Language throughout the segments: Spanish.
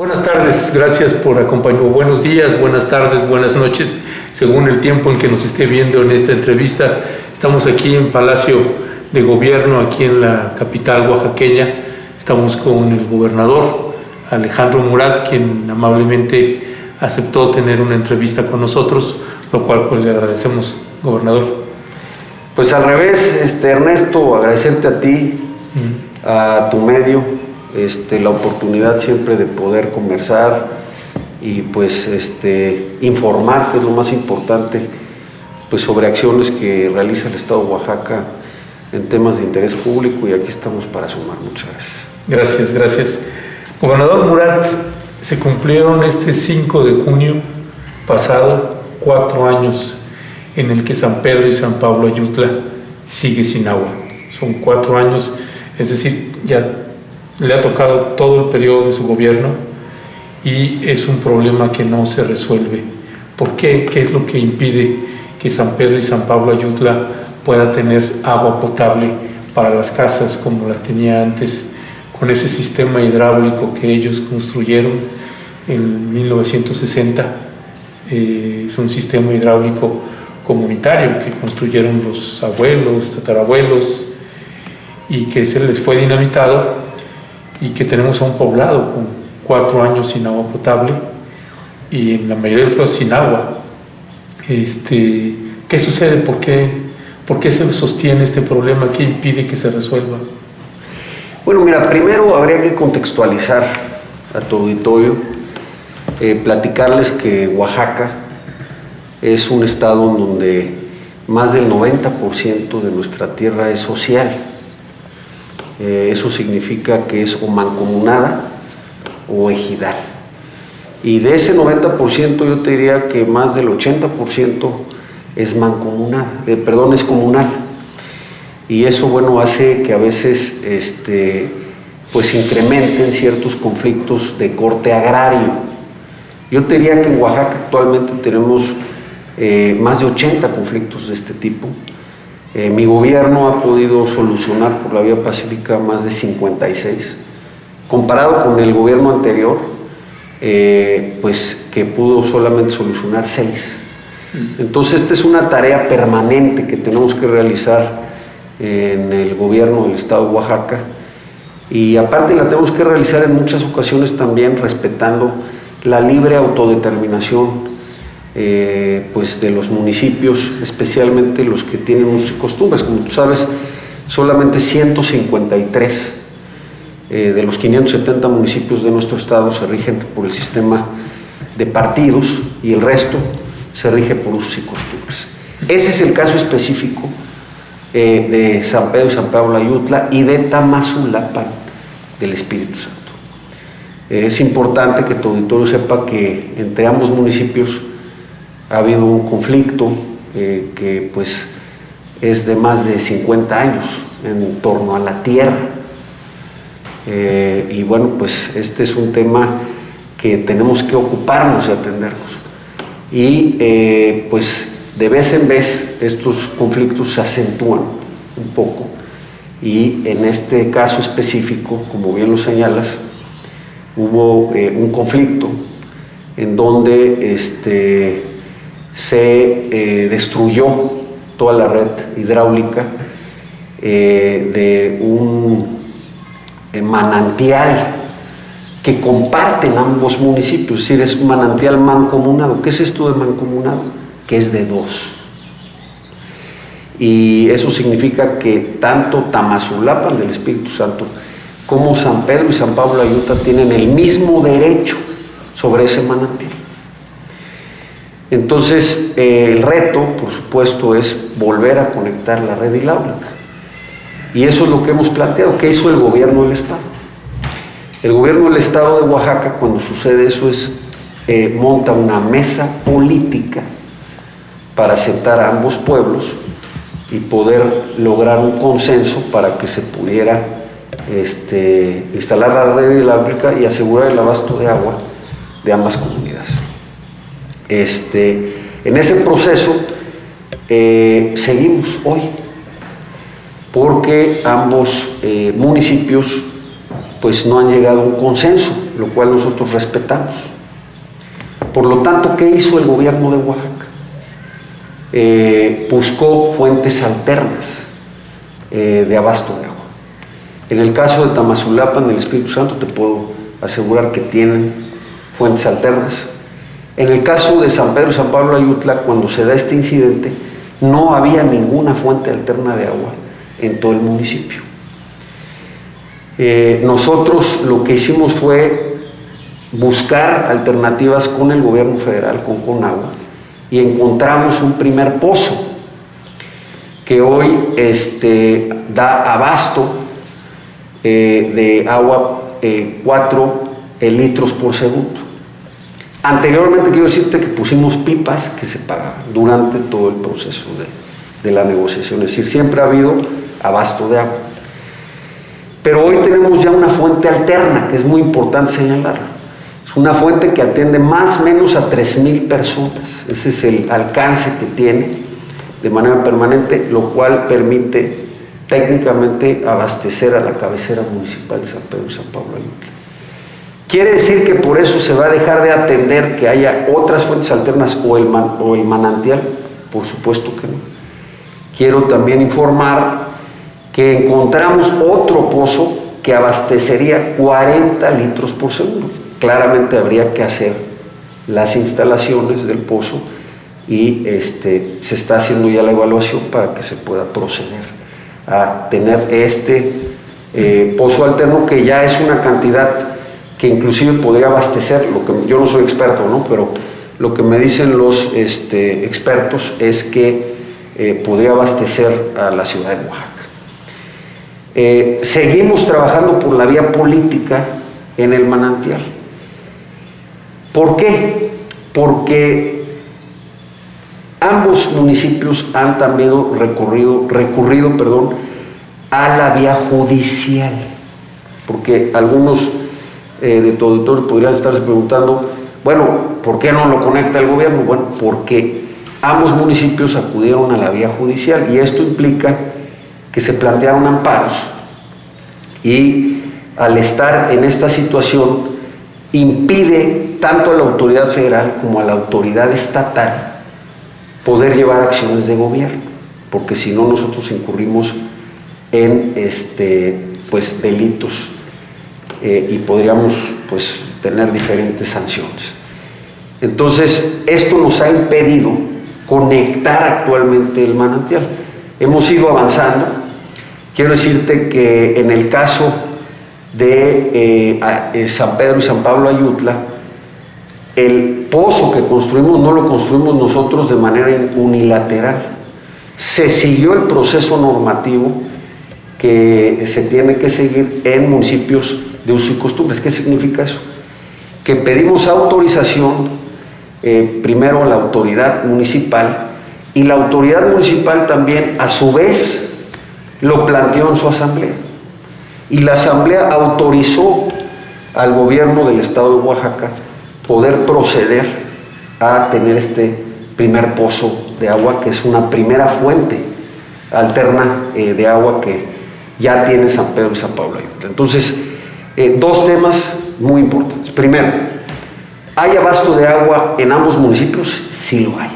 Buenas tardes, gracias por acompañarnos. Buenos días, buenas tardes, buenas noches, según el tiempo en que nos esté viendo en esta entrevista. Estamos aquí en Palacio de Gobierno, aquí en la capital oaxaqueña. Estamos con el gobernador Alejandro Murat, quien amablemente aceptó tener una entrevista con nosotros, lo cual pues le agradecemos, gobernador. Pues al revés, Ernesto, agradecerte a ti, a tu medio, la oportunidad siempre de poder conversar y pues informar, que es lo más importante, pues sobre acciones que realiza el Estado de Oaxaca en temas de interés público, y aquí estamos para sumar. Muchas gracias. Gracias. Gobernador Murat, se cumplieron este 5 de junio pasado 4 años en el que San Pedro y San Pablo Ayutla sigue sin agua. Son 4 años, es decir, ya le ha tocado todo el periodo de su gobierno y es un problema que no se resuelve. ¿Por qué? ¿Qué es lo que impide que San Pedro y San Pablo Ayutla pueda tener agua potable para las casas como la tenía antes, con ese sistema hidráulico que ellos construyeron en 1960? Es un sistema hidráulico comunitario que construyeron los abuelos, tatarabuelos, y que se les fue dinamitado, y que tenemos a un poblado con 4 años sin agua potable y en la mayoría de los casos sin agua. ¿Qué sucede? ¿Por qué se sostiene este problema? ¿Qué impide que se resuelva? Bueno, mira, primero habría que contextualizar a tu auditorio, platicarles que Oaxaca es un estado en donde más del 90% de nuestra tierra es social. Eso significa que es o mancomunada o ejidal. Y de ese 90% yo te diría que más del 80% es mancomunada, es comunal. Y eso, bueno, hace que a veces pues incrementen ciertos conflictos de corte agrario. Yo te diría que en Oaxaca actualmente tenemos más de 80 conflictos de este tipo. Mi gobierno ha podido solucionar por la vía pacífica más de 56, comparado con el gobierno anterior, pues que pudo solamente solucionar 6. Entonces esta es una tarea permanente que tenemos que realizar en el gobierno del Estado de Oaxaca, y aparte la tenemos que realizar en muchas ocasiones también respetando la libre autodeterminación pues de los municipios, especialmente los que tienen usos y costumbres. Como tú sabes, solamente 153 de los 570 municipios de nuestro estado se rigen por el sistema de partidos, y el resto se rige por usos y costumbres. Ese es el caso específico de San Pedro y San Pablo Ayutla y de Tamazulapan del Espíritu Santo. Es importante que tu auditorio sepa que entre ambos municipios ha habido un conflicto que pues es de más de 50 años en torno a la tierra. Y bueno, pues este es un tema que tenemos que ocuparnos y atendernos. Y pues de vez en vez estos conflictos se acentúan un poco, y en este caso específico, como bien lo señalas, hubo un conflicto en donde se destruyó toda la red hidráulica de un manantial que comparten ambos municipios, es decir, es un manantial mancomunado. ¿Qué es esto de mancomunado? Que es de 2. Y eso significa que tanto Tamazulapan del Espíritu Santo como San Pedro y San Pablo Ayutla tienen el mismo derecho sobre ese manantial. Entonces, el reto, por supuesto, es volver a conectar la red hidráulica. Y eso es lo que hemos planteado. ¿Qué hizo el gobierno del Estado? El gobierno del Estado de Oaxaca, cuando sucede eso, monta una mesa política para sentar a ambos pueblos y poder lograr un consenso para que se pudiera instalar la red hidráulica y asegurar el abasto de agua de ambas comunidades. En ese proceso seguimos hoy, porque ambos municipios pues no han llegado a un consenso, lo cual nosotros respetamos. Por lo tanto, ¿qué hizo el gobierno de Oaxaca? Buscó fuentes alternas de abasto de agua. En el caso de Tamazulapan, del Espíritu Santo, te puedo asegurar que tienen fuentes alternas. En el caso de San Pedro y San Pablo Ayutla, cuando se da este incidente, no había ninguna fuente alterna de agua en todo el municipio. Nosotros lo que hicimos fue buscar alternativas con el gobierno federal, con Conagua, y encontramos un primer pozo que hoy da abasto de agua 4 litros por segundo. Anteriormente quiero decirte que pusimos pipas que se pagaban durante todo el proceso de la negociación, es decir, siempre ha habido abasto de agua. Pero hoy tenemos ya una fuente alterna, que es muy importante señalarlo. Es una fuente que atiende más o menos a 3,000 personas. Ese es el alcance que tiene de manera permanente, lo cual permite técnicamente abastecer a la cabecera municipal de San Pedro y San Pablo Ayutla. ¿Quiere decir que por eso se va a dejar de atender que haya otras fuentes alternas o el manantial? Por supuesto que no. Quiero también informar que encontramos otro pozo que abastecería 40 litros por segundo. Claramente habría que hacer las instalaciones del pozo y se está haciendo ya la evaluación para que se pueda proceder a tener pozo alterno, que ya es una cantidad que inclusive podría abastecer, yo no soy experto, ¿no? Pero lo que me dicen los expertos es que podría abastecer a la ciudad de Oaxaca. Seguimos trabajando por la vía política en el manantial. ¿Por qué? Porque ambos municipios han también recurrido a la vía judicial, porque algunos de tu auditorio podrían estarse preguntando, bueno, ¿por qué no lo conecta el gobierno? Bueno, porque ambos municipios acudieron a la vía judicial y esto implica que se plantearon amparos y al estar en esta situación impide tanto a la autoridad federal como a la autoridad estatal poder llevar acciones de gobierno, porque si no nosotros incurrimos en delitos y podríamos tener diferentes sanciones. Entonces esto nos ha impedido conectar actualmente el manantial. Hemos ido avanzando. Quiero decirte que en el caso de San Pedro y San Pablo Ayutla, el pozo que construimos no lo construimos nosotros de manera unilateral. Se siguió el proceso normativo que se tiene que seguir en municipios de uso y costumbres. ¿Qué significa eso? Que pedimos autorización primero a la autoridad municipal, y la autoridad municipal también a su vez lo planteó en su asamblea, y la asamblea autorizó al gobierno del estado de Oaxaca poder proceder a tener este primer pozo de agua, que es una primera fuente alterna de agua que ya tiene San Pedro y San Pablo Ayutla. Entonces, dos temas muy importantes. Primero, ¿hay abasto de agua en ambos municipios? Sí lo hay.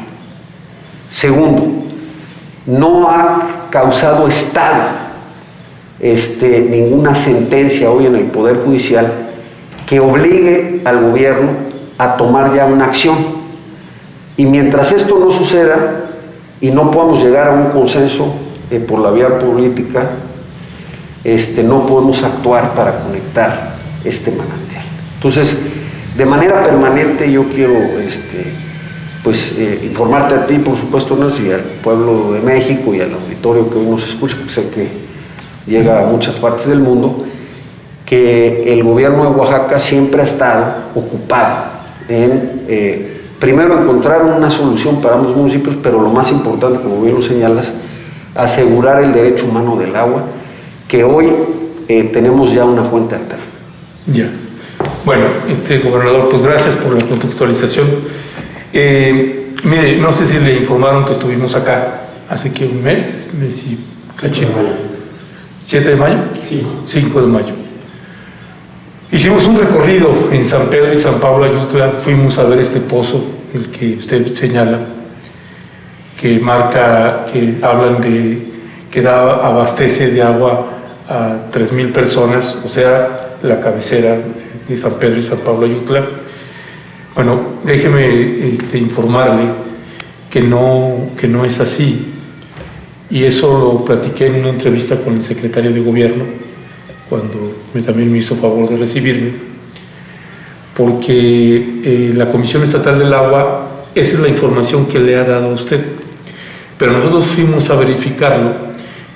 Segundo, no ha causado estado ninguna sentencia hoy en el Poder Judicial que obligue al gobierno a tomar ya una acción. Y mientras esto no suceda y no podamos llegar a un consenso por la vía política, no podemos actuar para conectar este manantial. Entonces, de manera permanente yo quiero informarte a ti, por supuesto, ¿no? Y al pueblo de México y al auditorio que hoy nos escucha, porque sé que llega a muchas partes del mundo, que el gobierno de Oaxaca siempre ha estado ocupado en primero encontrar una solución para ambos municipios, pero lo más importante, como bien lo señalas, asegurar el derecho humano del agua, que hoy tenemos ya una fuente alterna. Ya. Bueno, gobernador, pues gracias por la contextualización. Mire, no sé si le informaron que estuvimos acá hace que un mes y cachín. 7 de mayo. 5. 5 de mayo. Hicimos un recorrido en San Pedro y San Pablo Ayutla, fuimos a ver este pozo, el que usted señala, que marca, que hablan de, que abastece de agua a 3,000 personas, o sea, la cabecera de San Pedro y San Pablo Ayutla. Bueno, déjeme informarle que no es así, y eso lo platiqué en una entrevista con el secretario de Gobierno, cuando también me hizo favor de recibirme, porque la Comisión Estatal del Agua, esa es la información que le ha dado a usted, pero nosotros fuimos a verificarlo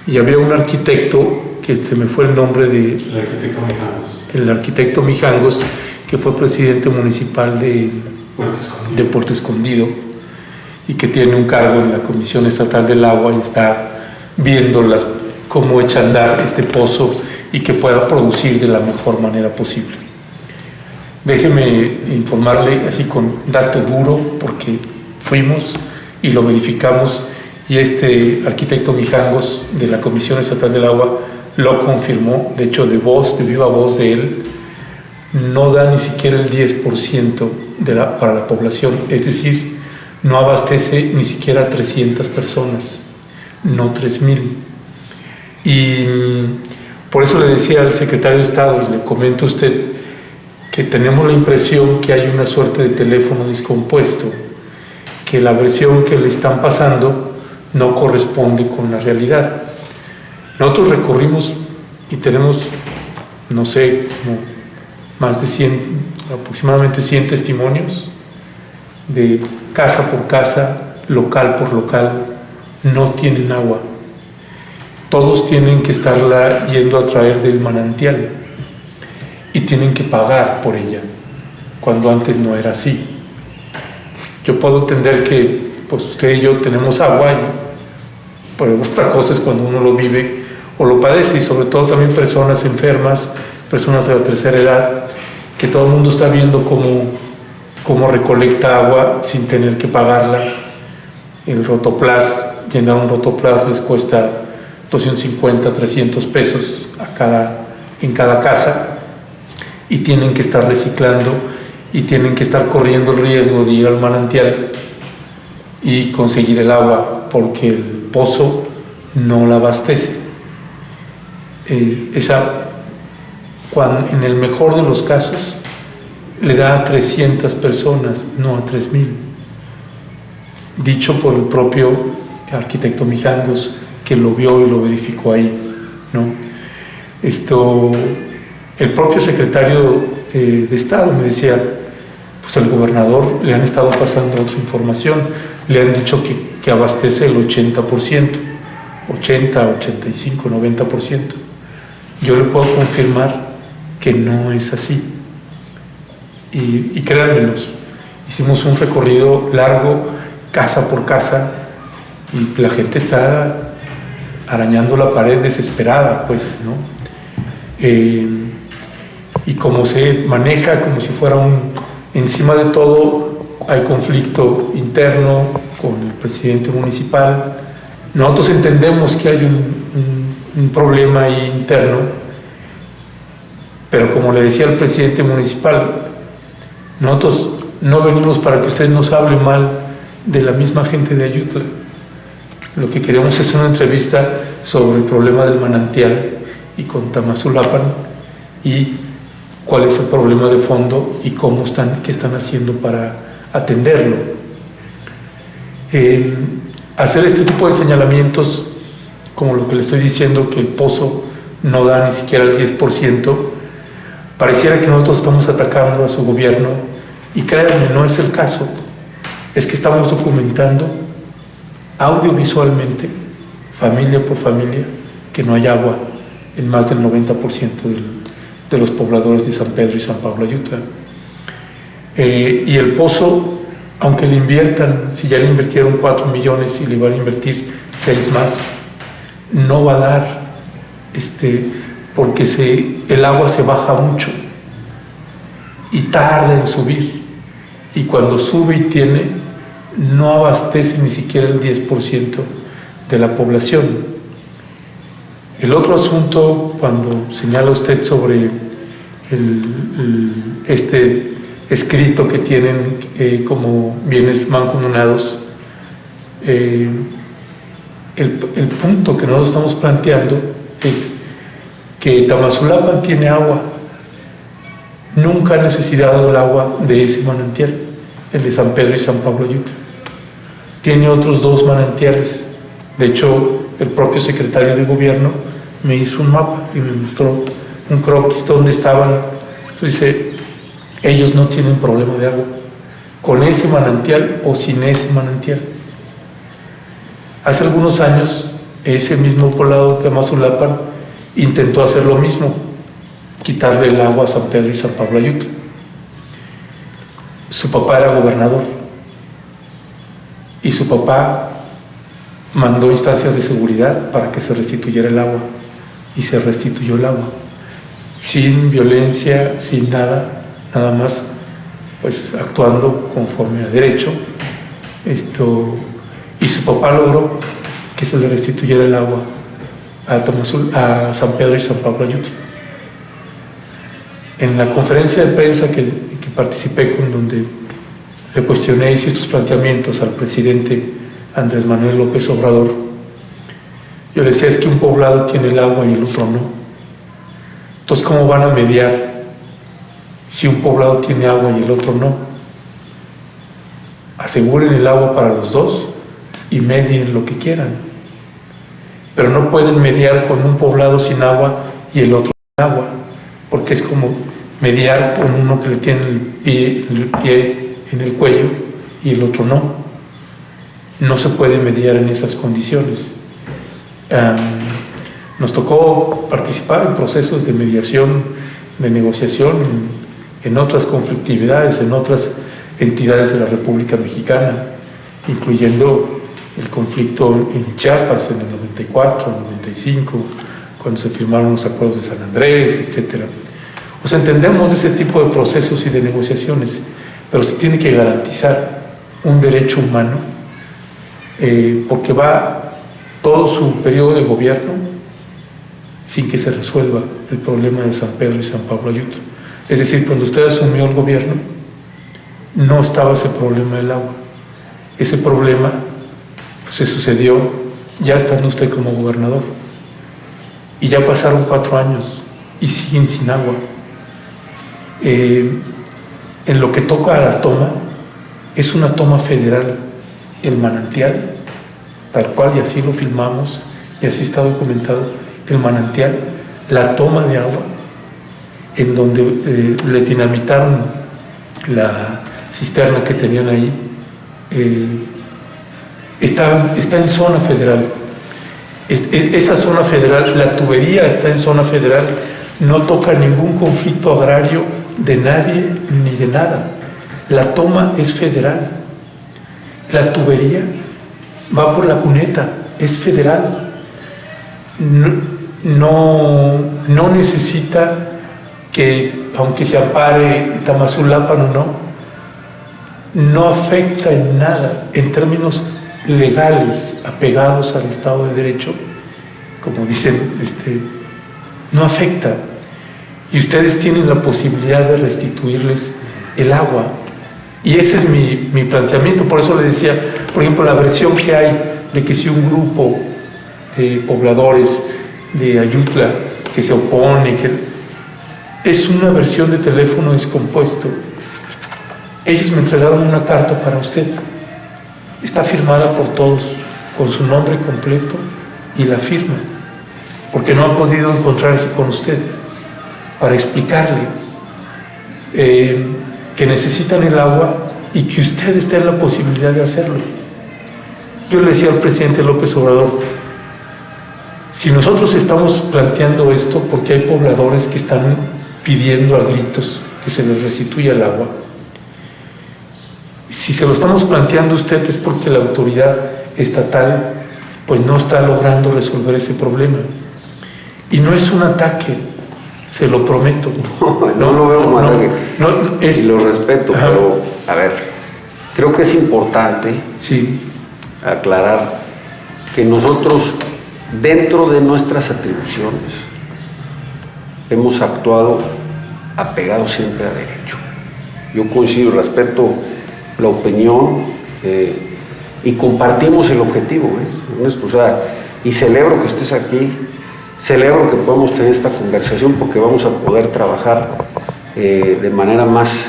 y había un arquitecto, que se me fue el nombre de... El arquitecto Mijangos, que fue presidente municipal de Puerto Escondido y que tiene un cargo en la Comisión Estatal del Agua y está viendo cómo echa a andar este pozo y que pueda producir de la mejor manera posible. Déjeme informarle así con dato duro, porque fuimos y lo verificamos, y este arquitecto Mijangos de la Comisión Estatal del Agua lo confirmó, de hecho de viva voz de él, no da ni siquiera el 10% para la población, es decir, no abastece ni siquiera a 300 personas, no 3,000. Y por eso le decía al secretario de Estado, y le comento a usted, que tenemos la impresión que hay una suerte de teléfono descompuesto, que la versión que le están pasando no corresponde con la realidad. Nosotros recorrimos y tenemos, no sé, más de 100, aproximadamente 100 testimonios de casa por casa, local por local, no tienen agua. Todos tienen que estarla yendo a traer del manantial y tienen que pagar por ella, cuando antes no era así. Yo puedo entender que pues usted y yo tenemos agua, pero otra cosa es cuando uno lo vive o lo padece, y sobre todo también personas enfermas, personas de la tercera edad, que todo el mundo está viendo cómo recolecta agua sin tener que pagarla. El Rotoplas, llenar un Rotoplas les cuesta 250, 300 pesos en cada casa, y tienen que estar reciclando y tienen que estar corriendo el riesgo de ir al manantial y conseguir el agua, porque el pozo no la abastece. En el mejor de los casos le da a 300 personas, no a 3,000, dicho por el propio arquitecto Mijangos, que lo vio y lo verificó ahí, ¿no? El propio secretario de Estado me decía, pues al gobernador le han estado pasando otra información, le han dicho que abastece el 80%, 80, 85, 90%. Yo le puedo confirmar que no es así. Y créanmenos, hicimos un recorrido largo, casa por casa, y la gente está arañando la pared desesperada, pues, ¿no? Y como se maneja como si fuera encima de todo, hay conflicto interno con el presidente municipal. Nosotros entendemos que hay un problema ahí interno, pero como le decía al presidente municipal, nosotros no venimos para que usted nos hable mal de la misma gente de Ayutla. Lo que queremos es una entrevista sobre el problema del manantial y con Tamazulapan, y cuál es el problema de fondo y qué están haciendo para atenderlo. Hacer este tipo de señalamientos, como lo que le estoy diciendo, que el pozo no da ni siquiera el 10%, pareciera que nosotros estamos atacando a su gobierno, y créanme, no es el caso. Es que estamos documentando audiovisualmente, familia por familia, que no hay agua en más del 90% de los pobladores de San Pedro y San Pablo Ayutla. Y el pozo, aunque le inviertan, si ya le invirtieron 4 millones y le van a invertir 6 más, no va a dar, porque el agua se baja mucho y tarda en subir, y cuando sube y no abastece ni siquiera el 10% de la población. El otro asunto, cuando señala usted sobre este escrito que tienen como bienes mancomunados. El punto que nosotros estamos planteando es que Tamazulapan tiene agua, nunca ha necesitado el agua de ese manantial, el de San Pedro y San Pablo Ayutla. Tiene otros 2 manantiales. De hecho, el propio secretario de gobierno me hizo un mapa y me mostró un croquis donde estaban. Entonces dice, ellos no tienen problema de agua, con ese manantial o sin ese manantial. Hace algunos años, ese mismo poblado de Tamazulapan intentó hacer lo mismo, quitarle el agua a San Pedro y San Pablo Ayutla. Su papá era gobernador y su papá mandó instancias de seguridad para que se restituyera el agua, y se restituyó el agua sin violencia, sin nada, nada más pues actuando conforme a derecho. Y su papá logró que se le restituyera el agua a San Pedro y San Pablo Ayutla. En la conferencia de prensa que participé, con donde le cuestioné, hice estos planteamientos al presidente Andrés Manuel López Obrador, yo le decía, es que un poblado tiene el agua y el otro no. Entonces, ¿cómo van a mediar si un poblado tiene agua y el otro no? Aseguren el agua para los 2 y medien lo que quieran, pero no pueden mediar con un poblado sin agua y el otro sin agua, porque es como mediar con uno que le tiene el pie en el cuello y el otro no. No se puede mediar en esas condiciones. Nos tocó participar en procesos de mediación, de negociación, en otras conflictividades, en otras entidades de la República Mexicana, incluyendo el conflicto en Chiapas en el 94, 95, cuando se firmaron los acuerdos de San Andrés, etc. O sea, entendemos ese tipo de procesos y de negociaciones, pero se tiene que garantizar un derecho humano, porque va todo su periodo de gobierno sin que se resuelva el problema de San Pedro y San Pablo Ayutla. Es decir, cuando usted asumió el gobierno, no estaba ese problema del agua. Ese problema pues, se sucedió ya estando usted como gobernador. Y ya pasaron 4 años y siguen sin agua. En lo que toca a la toma, es una toma federal. El manantial, tal cual, y así lo filmamos, y así está documentado, el manantial, la toma de agua, en donde les dinamitaron la cisterna que tenían ahí, está en zona federal. Esa zona federal, la tubería está en zona federal, no toca ningún conflicto agrario de nadie ni de nada. La toma es federal. La tubería va por la cuneta, es federal. No necesita que, aunque se ampare Tamazulapan o no afecta en nada, en términos legales, apegados al Estado de Derecho, como dicen, no afecta. Y ustedes tienen la posibilidad de restituirles el agua. Y ese es mi planteamiento. Por eso le decía, por ejemplo, la versión que hay de que si un grupo de pobladores de Ayutla que se opone, es una versión de teléfono descompuesto. Ellos me entregaron una carta para usted. Está firmada por todos, con su nombre completo y la firma, porque no han podido encontrarse con usted para explicarle que necesitan el agua y que ustedes tengan la posibilidad de hacerlo. Yo le decía al presidente López Obrador, si nosotros estamos planteando esto porque hay pobladores que están pidiendo a gritos que se les restituya el agua, si se lo estamos planteando a usted es porque la autoridad estatal pues no está logrando resolver ese problema. Y no es un ataque, se lo prometo. No lo veo como ataque. Y lo respeto, ajá. Pero a ver, creo que es importante aclarar que nosotros, dentro de nuestras atribuciones, hemos actuado apegado siempre a derecho. Yo coincido, respeto la opinión y compartimos el objetivo, Ernesto, o sea, y celebro que estés aquí, celebro que podamos tener esta conversación porque vamos a poder trabajar de manera más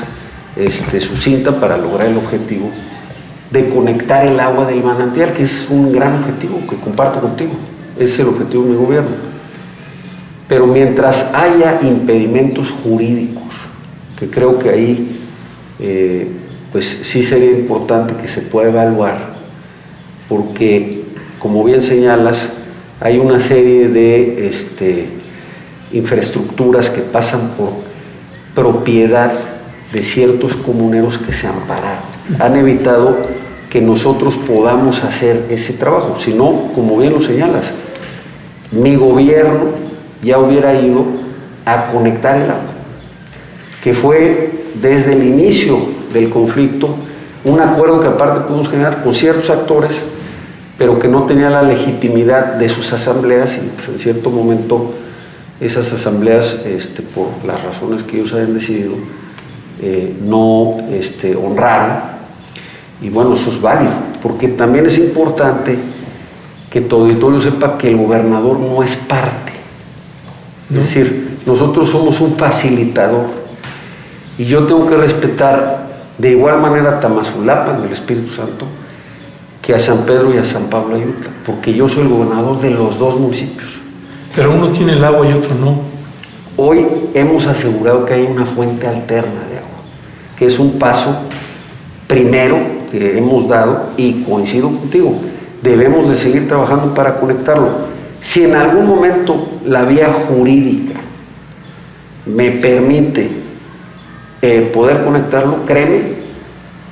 sucinta para lograr el objetivo de conectar el agua del manantial, que es un gran objetivo que comparto contigo. Ese es el objetivo de mi gobierno. Pero mientras haya impedimentos jurídicos, que creo que ahí pues sí sería importante que se pueda evaluar, porque como bien señalas, hay una serie de infraestructuras que pasan por propiedad de ciertos comuneros que se ampararon. Han evitado que nosotros podamos hacer ese trabajo, si no, como bien lo señalas, mi gobierno ya hubiera ido a conectar el agua, que fue desde el inicio del conflicto un acuerdo que aparte pudimos generar con ciertos actores, pero que no tenía la legitimidad de sus asambleas, y pues en cierto momento esas asambleas, por las razones que ellos habían decidido, no honraron. Y bueno, eso es válido, porque también es importante que tu auditorio sepa que el gobernador no es parte. ¿No? Es decir, nosotros somos un facilitador y yo tengo que respetar de igual manera a Tamazulapan del Espíritu Santo que a San Pedro y a San Pablo Ayutla, porque yo soy el gobernador de los dos municipios. Pero uno tiene el agua y otro no. Hoy hemos asegurado que hay una fuente alterna de agua, que es un paso primero que hemos dado, y coincido contigo, debemos de seguir trabajando para conectarlo. Si en algún momento la vía jurídica me permite poder conectarlo, créeme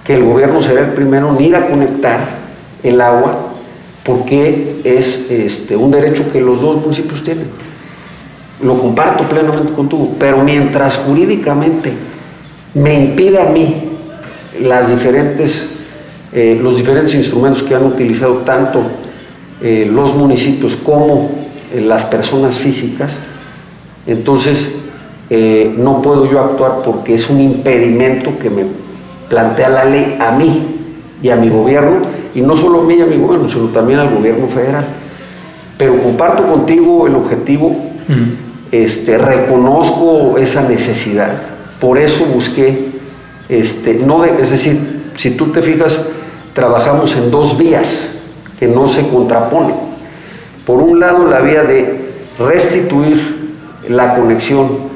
que el gobierno será el primero en ir a conectar el agua, porque es un derecho que los dos municipios tienen. Lo comparto plenamente contigo, pero mientras jurídicamente me impida a mí los diferentes instrumentos que han utilizado tanto los municipios como las personas físicas, entonces no puedo yo actuar, porque es un impedimento que me plantea la ley a mí y a mi gobierno, y no solo a mí y a mi gobierno, sino también al gobierno federal. Pero comparto contigo el objetivo, reconozco esa necesidad, por eso busqué, es decir, si tú te fijas, trabajamos en dos vías que no se contraponen. Por un lado, la vía de restituir la conexión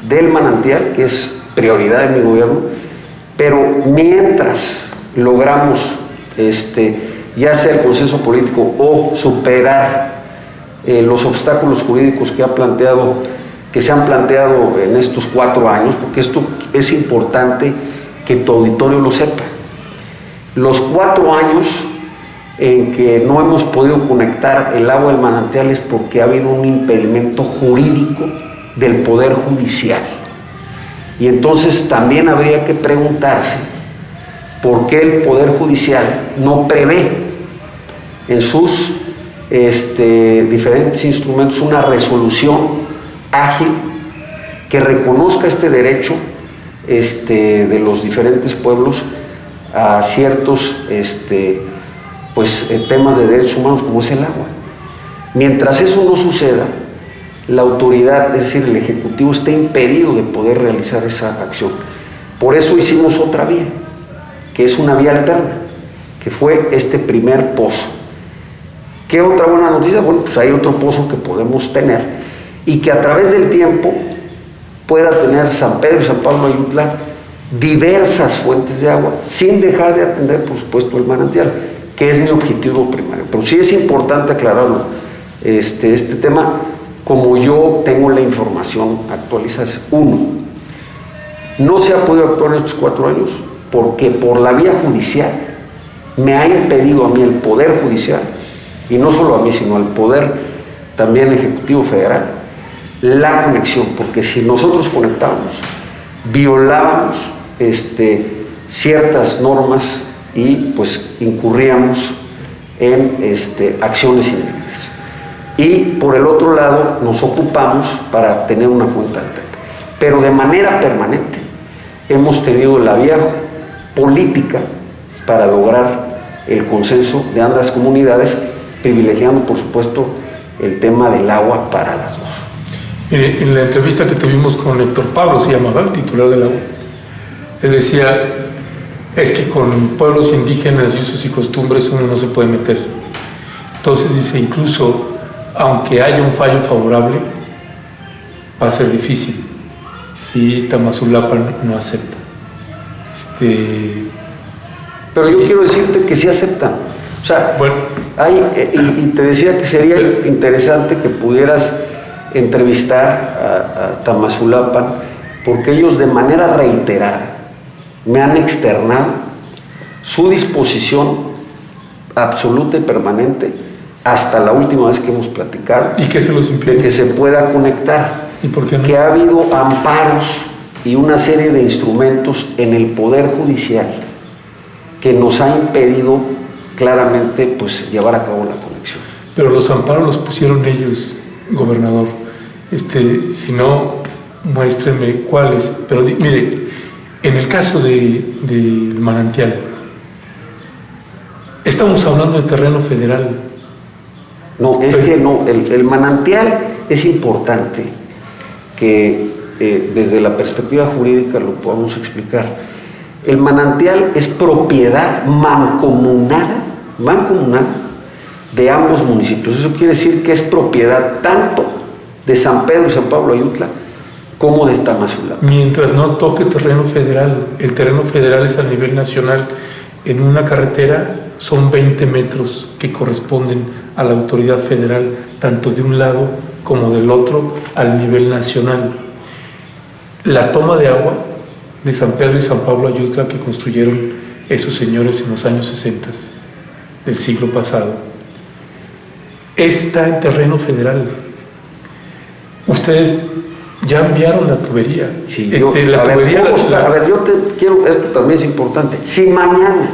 del manantial, que es prioridad de mi gobierno, pero mientras logramos ya sea el consenso político o superar los obstáculos jurídicos que se han planteado en estos 4 años, porque esto es importante que tu auditorio lo sepa. Los 4 años en que no hemos podido conectar el agua del manantial es porque ha habido un impedimento jurídico del Poder Judicial. Y entonces también habría que preguntarse por qué el Poder Judicial no prevé en sus diferentes instrumentos una resolución ágil que reconozca este derecho de los diferentes pueblos a ciertos temas de derechos humanos, como es el agua. Mientras eso no suceda, la autoridad, es decir, el Ejecutivo, está impedido de poder realizar esa acción. Por eso hicimos otra vía, que es una vía alterna, que fue este primer pozo. ¿Qué otra buena noticia? Bueno, pues hay otro pozo que podemos tener y que a través del tiempo pueda tener San Pedro y San Pablo Ayutla diversas fuentes de agua, sin dejar de atender, por supuesto, el manantial, que es mi objetivo primario. Pero sí es importante aclararlo, este tema, como yo tengo la información actualizada. Uno, no se ha podido actuar en estos 4 años porque por la vía judicial me ha impedido a mí el Poder Judicial, y no solo a mí, sino al Poder también Ejecutivo Federal, la conexión, porque si nosotros conectábamos, violábamos ciertas normas y pues incurríamos en acciones indebidas. Y por el otro lado nos ocupamos para tener una fuente alterna. pero de manera permanente hemos tenido la vía política para lograr el consenso de ambas comunidades, privilegiando, por supuesto, el tema del agua para las dos. Mire, en la entrevista que tuvimos con Héctor Pablo, se llamaba el titular del agua, él decía, es que con pueblos indígenas y usos y costumbres uno no se puede meter. Entonces dice, incluso aunque haya un fallo favorable, va a ser difícil si Tamazulapan no acepta. Pero yo quiero decirte que sí aceptan. O sea, bueno, y te decía que sería interesante que pudieras entrevistar a Tamazulapan, porque ellos de manera reiterada me han externado su disposición absoluta y permanente hasta la última vez que hemos platicado. ¿Y qué se los impide? De que se pueda conectar. ¿Y por qué no? Que ha habido amparos y una serie de instrumentos en el Poder Judicial que nos ha impedido claramente pues llevar a cabo la conexión. Pero los amparos los pusieron ellos, gobernador. Si no, muéstrenme cuáles. Pero mire, en el caso del manantial, estamos hablando de terreno federal. No, es que no, el manantial es importante que desde la perspectiva jurídica lo podamos explicar. El manantial es propiedad mancomunada de ambos municipios. Eso quiere decir que es propiedad tanto de San Pedro y San Pablo Ayutla como de Tamazulapan. Mientras no toque terreno federal, el terreno federal es a nivel nacional. En una carretera son 20 metros que corresponden a la autoridad federal, tanto de un lado como del otro, al nivel nacional. La toma de agua de San Pedro y San Pablo Ayutla que construyeron esos señores en los años 60 del siglo pasado, está en terreno federal. Ustedes ya enviaron la tubería. Sí, yo te quiero, esto también es importante. Si mañana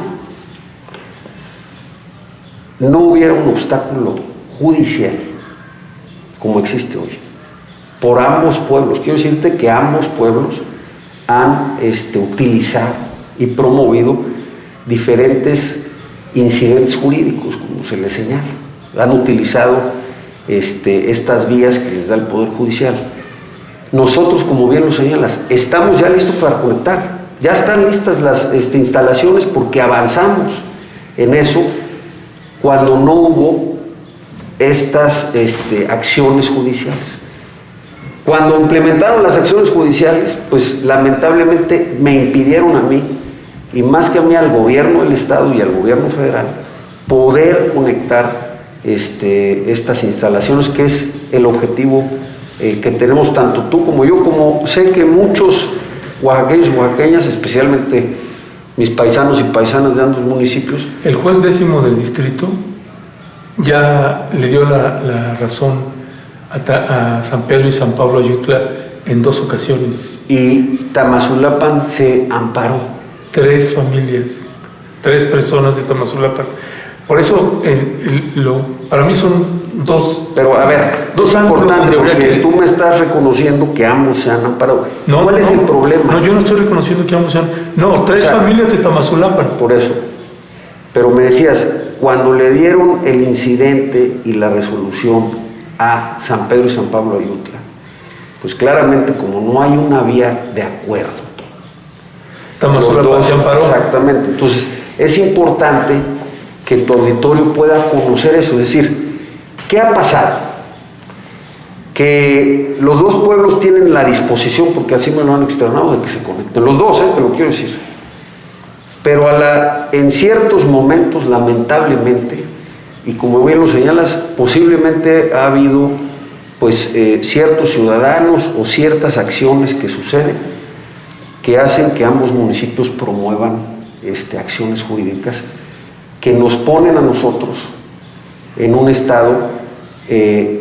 no hubiera un obstáculo judicial como existe hoy, por ambos pueblos, quiero decirte que ambos pueblos han utilizado y promovido diferentes incidentes jurídicos, como se les señala. Han utilizado estas vías que les da el Poder Judicial. Nosotros, como bien lo señalas, estamos ya listos para conectar. Ya están listas las instalaciones porque avanzamos en eso cuando no hubo estas acciones judiciales. Cuando implementaron las acciones judiciales, pues lamentablemente me impidieron a mí, y más que a mí al gobierno del Estado y al gobierno federal, poder conectar estas instalaciones, que es el objetivo que tenemos tanto tú como yo, como sé que muchos oaxaqueños y oaxaqueñas, especialmente mis paisanos y paisanas de ambos municipios. El juez 10º del distrito ya le dio la razón a San Pedro y San Pablo Ayutla en 2 ocasiones. Y Tamazulapan se amparó. 3 familias, 3 personas de Tamazulapan. Por eso, para mí son 2. Pero a ver, 2 ángulos importante, porque tú me estás reconociendo que ambos se han amparado. ¿Cuál es el problema? No, yo no estoy reconociendo que ambos se han... No, 3 familias de Tamazulapan. Por eso. Pero me decías, cuando le dieron el incidente y la resolución a San Pedro y San Pablo Ayutla, pues claramente, como no hay una vía de acuerdo, Tamazulapan se amparó. Exactamente. Entonces, es importante que tu auditorio pueda conocer eso. Es decir, ¿qué ha pasado? Que los 2 pueblos tienen la disposición, porque así me lo han externado, de que se conecten. Los 2, te lo quiero decir. Pero en ciertos momentos, lamentablemente, y como bien lo señalas, posiblemente ha habido pues ciertos ciudadanos o ciertas acciones que suceden que hacen que ambos municipios promuevan acciones jurídicas que nos ponen a nosotros en un estado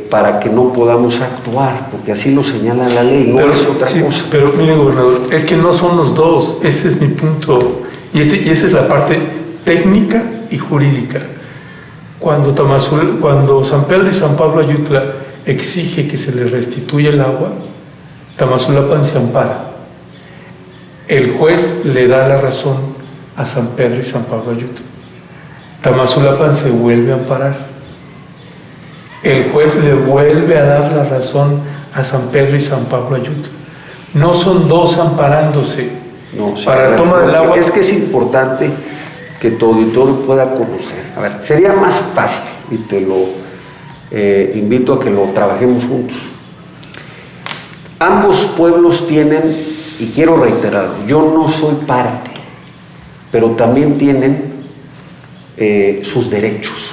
para que no podamos actuar, porque así lo señala la ley, no es otra cosa. Pero mire, gobernador, es que no son los 2, ese es mi punto, y esa es la parte técnica y jurídica. Cuando San Pedro y San Pablo Ayutla exige que se le restituya el agua, Tamazulapan se ampara. El juez le da la razón a San Pedro y San Pablo Ayutla. Tamazulapan se vuelve a amparar. El juez le vuelve a dar la razón a San Pedro y San Pablo Ayutla. No son dos amparándose. No, sí, para la toma del agua. Es que es importante que tu auditorio pueda conocer. A ver, sería más fácil, y te lo invito a que lo trabajemos juntos. Ambos pueblos tienen, y quiero reiterar, yo no soy parte, pero también tienen sus derechos.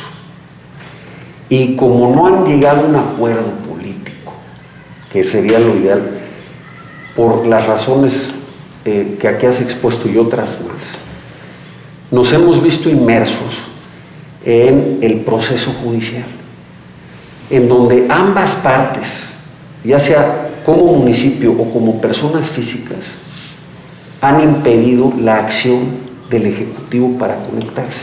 Y como no han llegado a un acuerdo político, que sería lo ideal, por las razones que aquí has expuesto y otras más, nos hemos visto inmersos en el proceso judicial, en donde ambas partes, ya sea como municipio o como personas físicas, han impedido la acción del Ejecutivo para conectarse.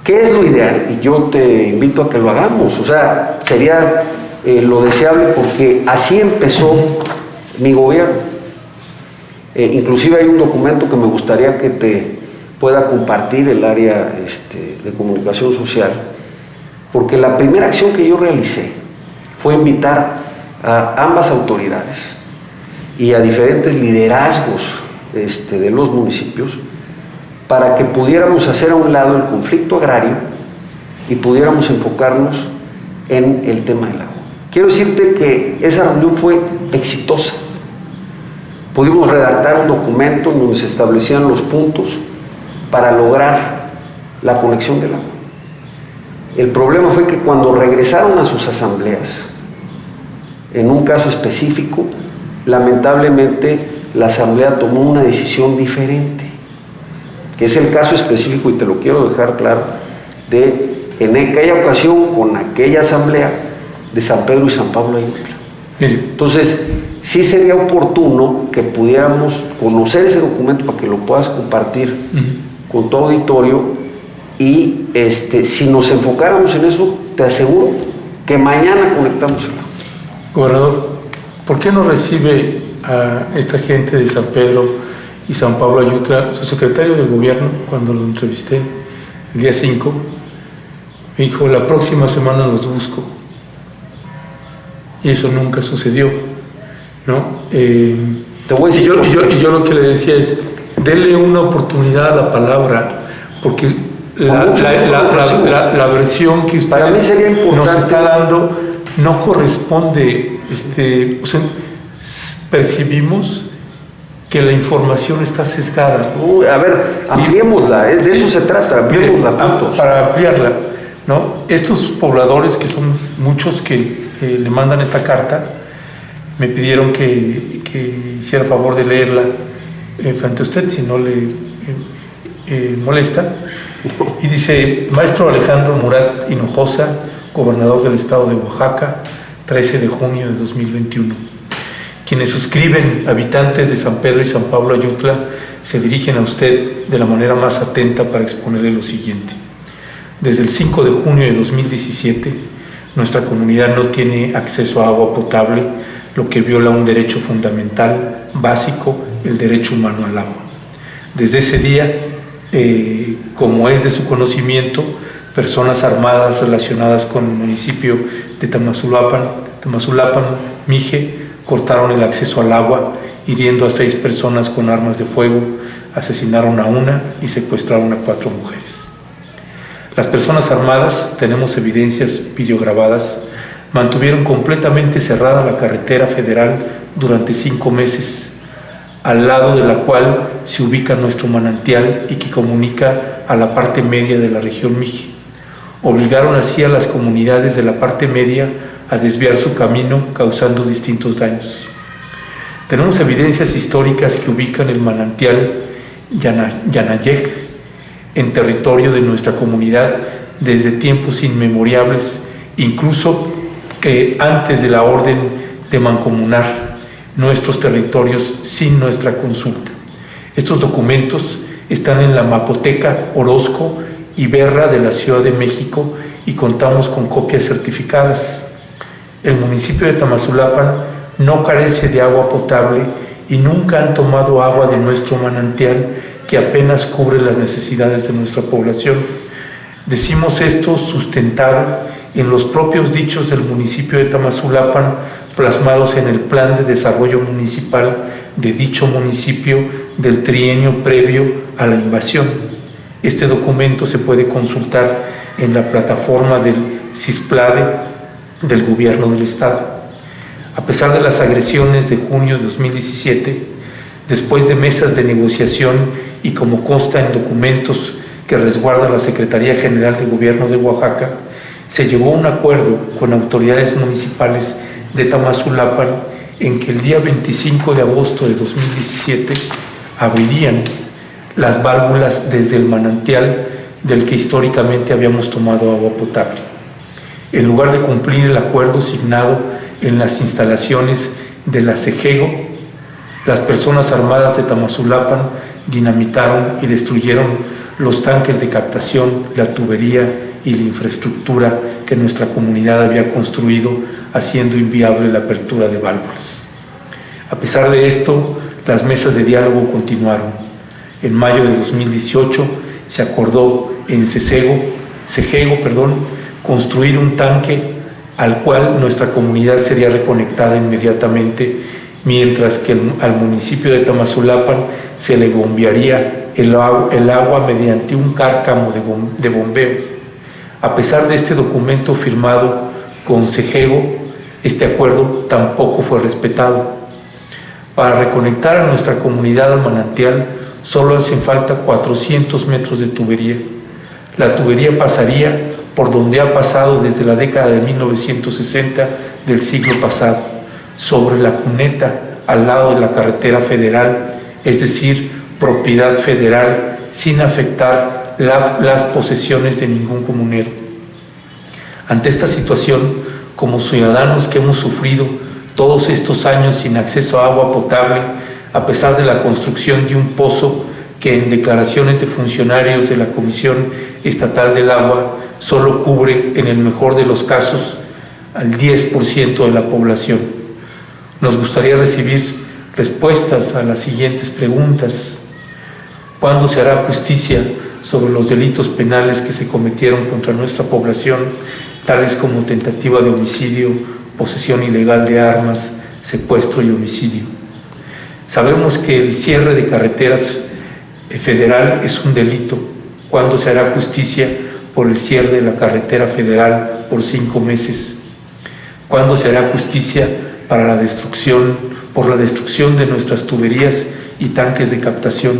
¿Qué es lo ideal? Y yo te invito a que lo hagamos, o sea, sería lo deseable, porque así empezó mi gobierno. Inclusive hay un documento que me gustaría que te pueda compartir el área de comunicación social, porque la primera acción que yo realicé fue invitar a ambas autoridades y a diferentes liderazgos de los municipios para que pudiéramos hacer a un lado el conflicto agrario y pudiéramos enfocarnos en el tema del agua. Quiero decirte que esa reunión fue exitosa. Pudimos redactar un documento en donde se establecían los puntos para lograr la conexión del agua. El problema fue que cuando regresaron a sus asambleas, en un caso específico, lamentablemente la asamblea tomó una decisión diferente, que es el caso específico, y te lo quiero dejar claro, de en aquella ocasión con aquella asamblea de San Pedro y San Pablo Ayutla. Entonces, sí sería oportuno que pudiéramos conocer ese documento para que lo puedas compartir con tu auditorio, y si nos enfocáramos en eso, te aseguro que mañana conectamos el agua. Gobernador, ¿por qué no recibe a esta gente de San Pedro y San Pablo Ayutla? Su secretario de gobierno, cuando lo entrevisté el día 5, me dijo: la próxima semana los busco. Y eso nunca sucedió, ¿no? Te voy a decir y yo lo que le decía es: denle una oportunidad a la palabra, porque la versión que para mí sería usted nos importante, está dando no corresponde. O sea, percibimos que la información está sesgada. A ver, ampliémosla, de eso se trata, ampliémosla juntos. Para ampliarla, ¿no? Estos pobladores, que son muchos, que le mandan esta carta, me pidieron que hiciera favor de leerla frente a usted, si no le molesta. Y dice: Maestro Alejandro Murat Hinojosa, gobernador del estado de Oaxaca, 13 de junio de 2021. Quienes suscriben, habitantes de San Pedro y San Pablo Ayutla, se dirigen a usted de la manera más atenta para exponerle lo siguiente. Desde el 5 de junio de 2017, nuestra comunidad no tiene acceso a agua potable, lo que viola un derecho fundamental, básico, el derecho humano al agua. Desde ese día, como es de su conocimiento, personas armadas relacionadas con el municipio de Tamazulapan, Mije, cortaron el acceso al agua, hiriendo a 6 personas con armas de fuego, asesinaron a una y secuestraron a 4 mujeres. Las personas armadas, tenemos evidencias videograbadas, mantuvieron completamente cerrada la carretera federal durante 5 meses, al lado de la cual se ubica nuestro manantial y que comunica a la parte media de la región Mije. Obligaron así a las comunidades de la parte media a desviar su camino, causando distintos daños. Tenemos evidencias históricas que ubican el manantial Yanayej en territorio de nuestra comunidad desde tiempos inmemorables, incluso antes de la orden de mancomunar nuestros territorios sin nuestra consulta. Estos documentos están en la Mapoteca Orozco y Berra de la Ciudad de México y contamos con copias certificadas. El municipio de Tamazulapan no carece de agua potable y nunca han tomado agua de nuestro manantial que apenas cubre las necesidades de nuestra población. Decimos esto sustentado en los propios dichos del municipio de Tamazulapan, plasmados en el Plan de Desarrollo Municipal de dicho municipio del trienio previo a la invasión. Este documento se puede consultar en la plataforma del CISPLADE del Gobierno del Estado. A pesar de las agresiones de junio de 2017, después de mesas de negociación y como consta en documentos que resguarda la Secretaría General de Gobierno de Oaxaca, se llegó a un acuerdo con autoridades municipales de Tamazulapan en que el día 25 de agosto de 2017 abrirían las válvulas desde el manantial del que históricamente habíamos tomado agua potable. En lugar de cumplir el acuerdo signado en las instalaciones de la CEGEGO, las personas armadas de Tamazulapan dinamitaron y destruyeron los tanques de captación, la tubería y la infraestructura que nuestra comunidad había construido, haciendo inviable la apertura de válvulas. A pesar de esto, las mesas de diálogo continuaron. En mayo de 2018 se acordó en CEGEGO, construir un tanque al cual nuestra comunidad sería reconectada inmediatamente, mientras que al municipio de Tamazulapan se le bombearía el agua mediante un cárcamo de bombeo. A pesar de este documento firmado con CEGEGO, este acuerdo tampoco fue respetado. Para reconectar a nuestra comunidad al manantial solo hacen falta 400 metros de tubería. La tubería pasaría por donde ha pasado desde la década de 1960 del siglo pasado, sobre la cuneta al lado de la carretera federal, es decir, propiedad federal, sin afectar las posesiones de ningún comunero. Ante esta situación, como ciudadanos que hemos sufrido todos estos años sin acceso a agua potable, a pesar de la construcción de un pozo que en declaraciones de funcionarios de la Comisión Estatal del Agua solo cubre, en el mejor de los casos, al 10% de la población. Nos gustaría recibir respuestas a las siguientes preguntas. ¿Cuándo se hará justicia sobre los delitos penales que se cometieron contra nuestra población, tales como tentativa de homicidio, posesión ilegal de armas, secuestro y homicidio? Sabemos que el cierre de carreteras federal es un delito. ¿Cuándo se hará justicia por el cierre de la carretera federal por 5 meses? ¿Cuándo se hará justicia por la destrucción de nuestras tuberías y tanques de captación?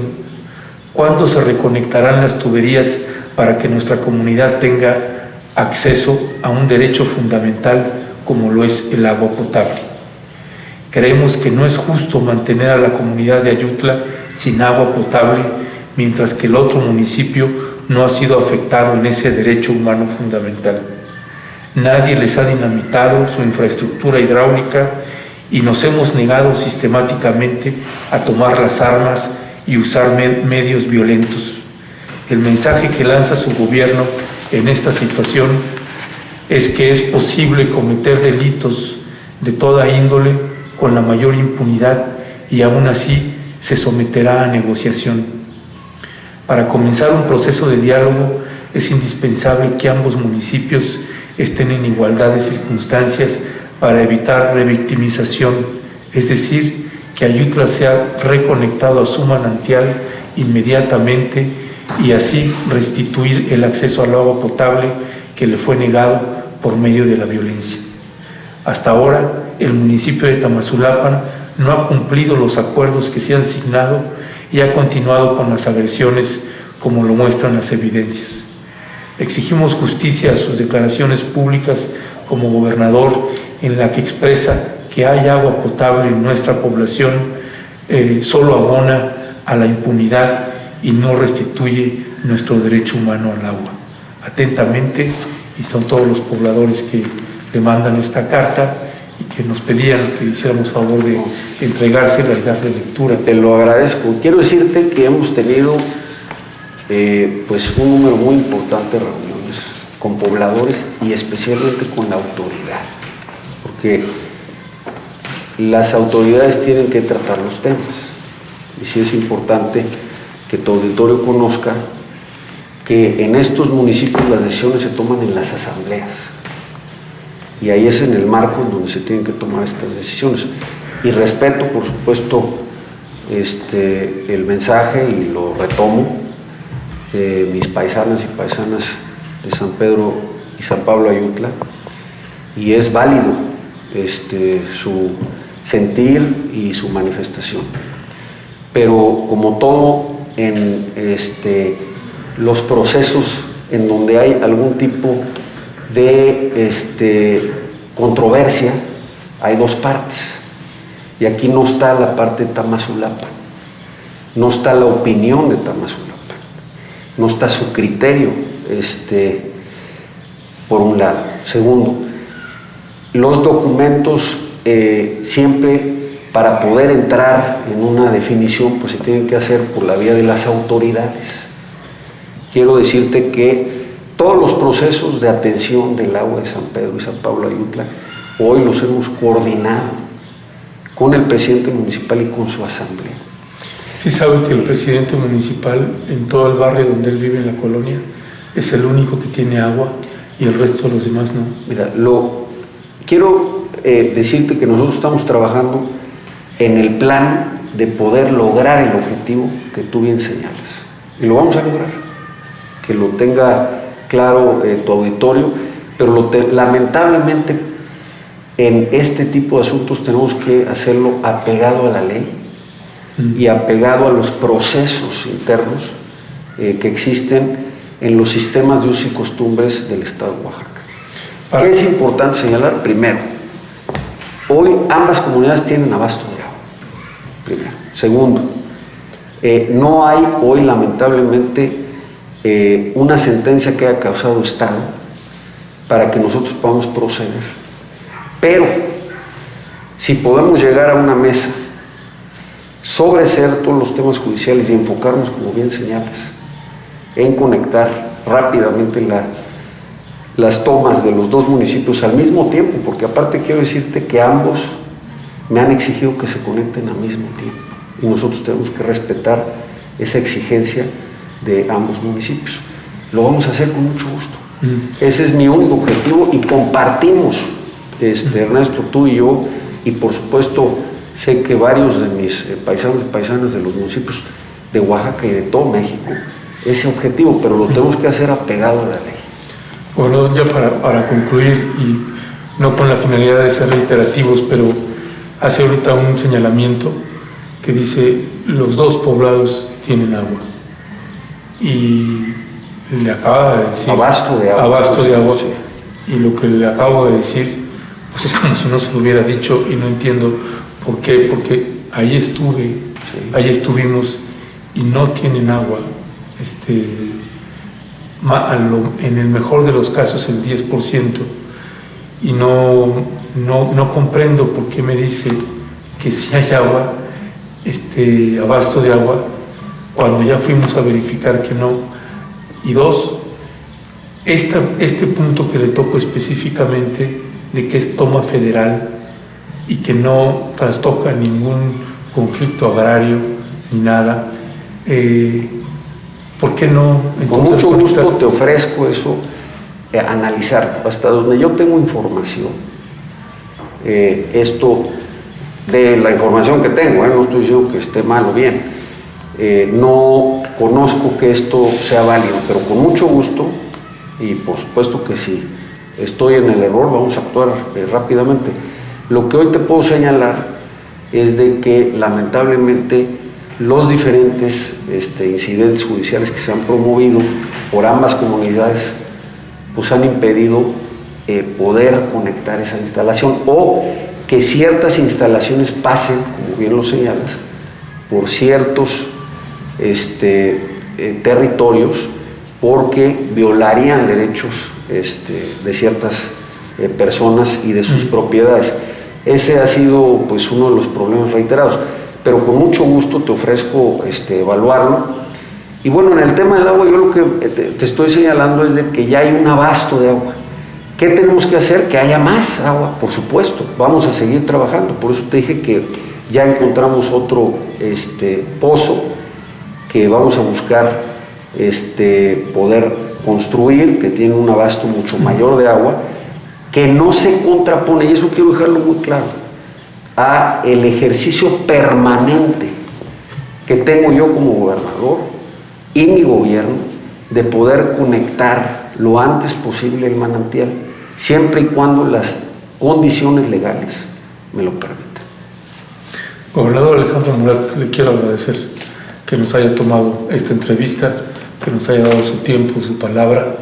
¿Cuándo se reconectarán las tuberías para que nuestra comunidad tenga acceso a un derecho fundamental como lo es el agua potable? Creemos que no es justo mantener a la comunidad de Ayutla sin agua potable, mientras que el otro municipio no ha sido afectado en ese derecho humano fundamental. Nadie les ha dinamitado su infraestructura hidráulica y nos hemos negado sistemáticamente a tomar las armas y usar medios violentos. El mensaje que lanza su gobierno en esta situación es que es posible cometer delitos de toda índole con la mayor impunidad y aún así se someterá a negociación. Para comenzar un proceso de diálogo es indispensable que ambos municipios estén en igualdad de circunstancias para evitar revictimización, es decir, que Ayutla sea reconectado a su manantial inmediatamente y así restituir el acceso al agua potable que le fue negado por medio de la violencia. Hasta ahora, el municipio de Tamazulapan no ha cumplido los acuerdos que se han signado y ha continuado con las agresiones, como lo muestran las evidencias. Exigimos justicia a sus declaraciones públicas como gobernador, en la que expresa que hay agua potable en nuestra población, solo abona a la impunidad y no restituye nuestro derecho humano al agua. Atentamente, y son todos los pobladores que le mandan esta carta y que nos pedían que hiciéramos favor de entregársela y darle lectura. Te lo agradezco. Quiero decirte que hemos tenido pues un número muy importante de reuniones con pobladores y especialmente con la autoridad, porque las autoridades tienen que tratar los temas. Y sí es importante que tu auditorio conozca que en estos municipios las decisiones se toman en las asambleas. Y ahí es en el marco en donde se tienen que tomar estas decisiones. Y respeto, por supuesto, el mensaje, y lo retomo, de mis paisanas y paisanas de San Pedro y San Pablo Ayutla, y es válido su sentir y su manifestación. Pero como todo en los procesos en donde hay algún tipo de controversia, hay dos partes. Y aquí no está la parte de Tamazulapa, no está la opinión de Tamazulapa, no está su criterio, por un lado. Segundo, los documentos siempre, para poder entrar en una definición, pues se tienen que hacer por la vía de las autoridades. Quiero decirte que todos los procesos de atención del agua de San Pedro y San Pablo Ayutla, hoy los hemos coordinado con el presidente municipal y con su asamblea. Sí sabe que el presidente municipal, en todo el barrio donde él vive, en la colonia, es el único que tiene agua y el resto de los demás no. Mira, quiero decirte que nosotros estamos trabajando en el plan de poder lograr el objetivo que tú bien señalas. Y lo vamos a lograr. Que lo tenga claro tu auditorio, pero lamentablemente en este tipo de asuntos tenemos que hacerlo apegado a la ley y apegado a los procesos internos que existen en los sistemas de usos y costumbres del Estado de Oaxaca. ¿Qué es importante señalar? Primero, hoy ambas comunidades tienen abasto de agua. Primero. Segundo, no hay hoy lamentablemente una sentencia que haya causado estado para que nosotros podamos proceder. Pero, si podemos llegar a una mesa, sobreseer todos los temas judiciales y enfocarnos, como bien señalas, en conectar rápidamente las tomas de los dos municipios al mismo tiempo, porque aparte quiero decirte que ambos me han exigido que se conecten al mismo tiempo, y nosotros tenemos que respetar esa exigencia de ambos municipios. Lo vamos a hacer con mucho gusto. Ese es mi único objetivo, y compartimos, Ernesto, tú y yo, y por supuesto sé que varios de mis paisanos y paisanas de los municipios de Oaxaca y de todo México, ese objetivo, pero lo tenemos que hacer apegado a la ley. Bueno, ya para concluir, y no con la finalidad de ser reiterativos, pero hace ahorita un señalamiento que dice: los dos poblados tienen agua. Y le acaba de decir... Abasto de agua. Abasto de agua. Sí. Y lo que le acabo de decir, pues es como si no se lo hubiera dicho, y no entiendo por qué, porque ahí estuve, sí, ahí estuvimos, y no tienen agua. En el mejor de los casos el 10%, y no comprendo por qué me dice que sí hay agua, abasto de agua, cuando ya fuimos a verificar que no. Y dos, este punto que le toco específicamente, de que es toma federal y que no trastoca ningún conflicto agrario ni nada, ¿por qué no? Entonces, con mucho gusto te ofrezco eso, analizar. Hasta donde yo tengo información, esto de la información que tengo, no estoy diciendo que esté mal o bien, no conozco que esto sea válido, pero con mucho gusto, y por supuesto que si estoy en el error vamos a actuar rápidamente. Lo que hoy te puedo señalar es de que lamentablemente los diferentes incidentes judiciales que se han promovido por ambas comunidades pues han impedido poder conectar esa instalación, o que ciertas instalaciones pasen, como bien lo señalas, por ciertos territorios, porque violarían derechos de ciertas personas y de sus propiedades. Ese ha sido pues uno de los problemas reiterados, pero con mucho gusto te ofrezco evaluarlo. Y bueno, en el tema del agua, yo lo que te estoy señalando es de que ya hay un abasto de agua, ¿Qué tenemos que hacer? Que haya más agua, por supuesto. Vamos a seguir trabajando. Por eso te dije que ya encontramos otro pozo que vamos a buscar poder construir, que tiene un abasto mucho mayor de agua, que no se contrapone, y eso quiero dejarlo muy claro, a el ejercicio permanente que tengo yo como gobernador y mi gobierno de poder conectar lo antes posible el manantial, siempre y cuando las condiciones legales me lo permitan. Gobernador Alejandro Murat, le quiero agradecer que nos haya tomado esta entrevista, que nos haya dado su tiempo, su palabra,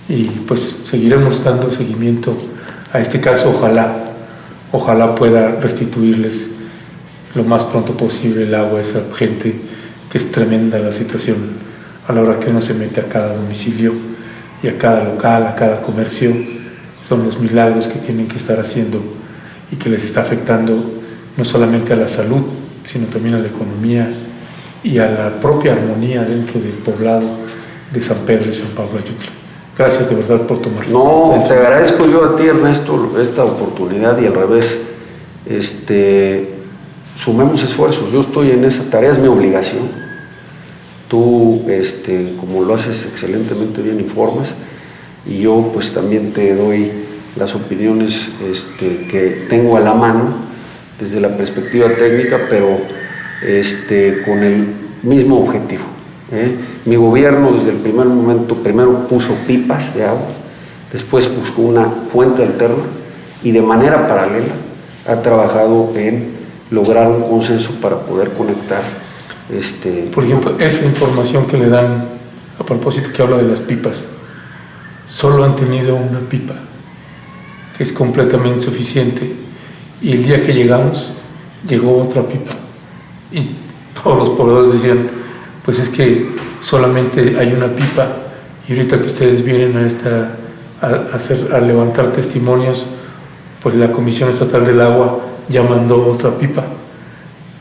y pues seguiremos dando seguimiento a este caso. Ojalá pueda restituirles lo más pronto posible el agua a esa gente, que es tremenda la situación a la hora que uno se mete a cada domicilio y a cada local, a cada comercio. Son los milagros que tienen que estar haciendo y que les está afectando no solamente a la salud, sino también a la economía y a la propia armonía dentro del poblado de San Pedro y San Pablo Ayutla. Gracias de verdad por tomar. No, te agradezco yo a ti, Ernesto, esta oportunidad, y al revés, sumemos esfuerzos. Yo estoy en esa tarea, es mi obligación. Tú, como lo haces excelentemente bien, informas, y yo pues también te doy las opiniones que tengo a la mano desde la perspectiva técnica, pero con el mismo objetivo. Mi gobierno desde el primer momento primero puso pipas de agua, después buscó una fuente alterna y de manera paralela ha trabajado en lograr un consenso para poder conectar. Por ejemplo, esa información que le dan a propósito que habla de las pipas, solo han tenido una pipa que es completamente suficiente, y el día que llegamos llegó otra pipa y todos los pobladores decían, pues es que solamente hay una pipa, y ahorita que ustedes vienen a levantar testimonios, pues la Comisión Estatal del Agua ya mandó otra pipa,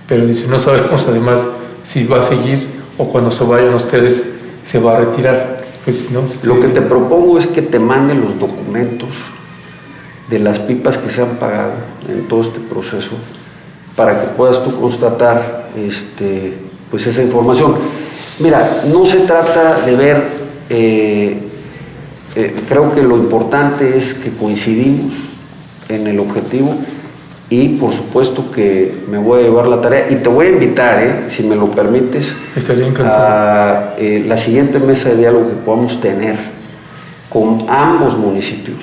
pero dice, no sabemos además si va a seguir o cuando se vayan ustedes se va a retirar. Pues no. Lo que te propongo es que te manden los documentos de las pipas que se han pagado en todo este proceso, para que puedas tú constatar pues esa información. Mira, no se trata de ver, creo que lo importante es que coincidimos en el objetivo, y por supuesto que me voy a llevar la tarea, y te voy a invitar, si me lo permites, estaría encantado, a la siguiente mesa de diálogo que podamos tener con ambos municipios,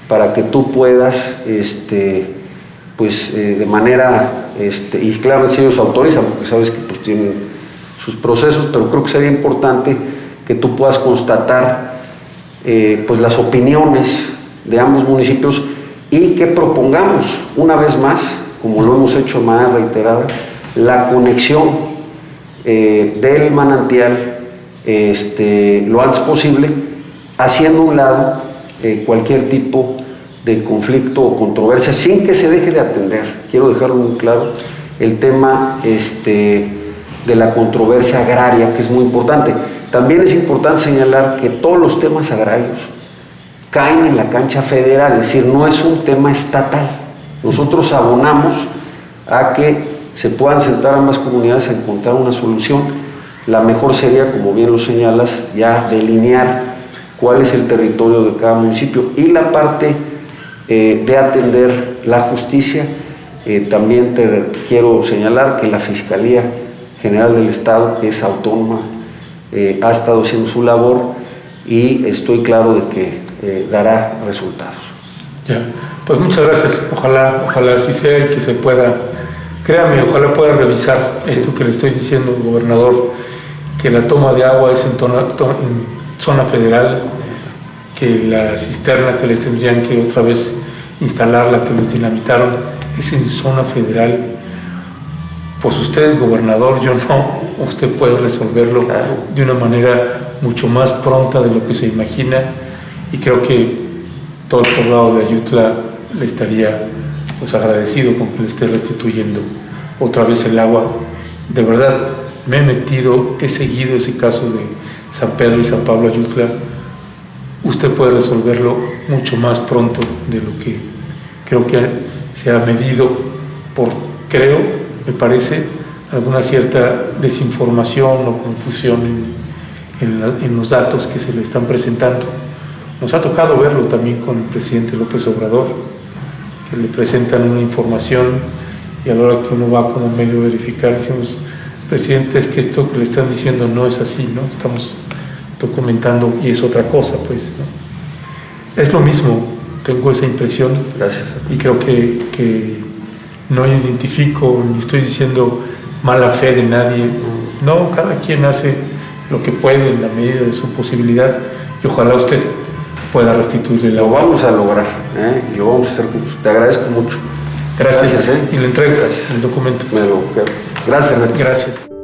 para que tú puedas pues de manera, y claro, si ellos autorizan, porque sabes que pues tienen sus procesos, pero creo que sería importante que tú puedas constatar pues las opiniones de ambos municipios, y que propongamos una vez más, como lo hemos hecho de manera reiterada, la conexión del manantial lo antes posible, haciendo a un lado cualquier tipo de conflicto o controversia, sin que se deje de atender. Quiero dejarlo muy claro, el tema de la controversia agraria, que es muy importante. También es importante señalar que todos los temas agrarios caen en la cancha federal, es decir, no es un tema estatal. Nosotros abonamos a que se puedan sentar ambas comunidades a encontrar una solución. La mejor sería, como bien lo señalas, ya delinear cuál es el territorio de cada municipio, y la parte de atender la justicia. También te quiero señalar que la Fiscalía General del Estado, que es autónoma, ha estado haciendo su labor, y estoy claro de que dará resultados. Ya, pues muchas gracias. Ojalá así sea, y que se pueda, créame, ojalá pueda revisar esto que le estoy diciendo, gobernador, que la toma de agua es en zona federal, que la cisterna que les tendrían que otra vez instalar, la que les dinamitaron, es en zona federal. Pues usted es gobernador, yo no, usted puede resolverlo de una manera mucho más pronta de lo que se imagina, y creo que todo el poblado de Ayutla le estaría pues agradecido con que le esté restituyendo otra vez el agua. De verdad, me he metido, he seguido ese caso de San Pedro y San Pablo Ayutla usted puede resolverlo mucho más pronto de lo que creo que se ha medido por, me parece, alguna cierta desinformación o confusión en los datos que se le están presentando. Nos ha tocado verlo también con el presidente López Obrador, que le presentan una información y a la hora que uno va como medio a verificar, decimos, presidente, es que esto que le están diciendo no es así, ¿no? Estamos documentando y es otra cosa, pues, ¿no? Es lo mismo, tengo esa impresión. Gracias. Y creo que no identifico ni estoy diciendo mala fe de nadie. No, cada quien hace lo que puede en la medida de su posibilidad y ojalá usted pueda restituirle la Lo vamos a lograr, y lo vamos a hacer juntos. Te agradezco mucho. Gracias. Y le entrego el documento. Me lo quedo. Gracias. Gracias.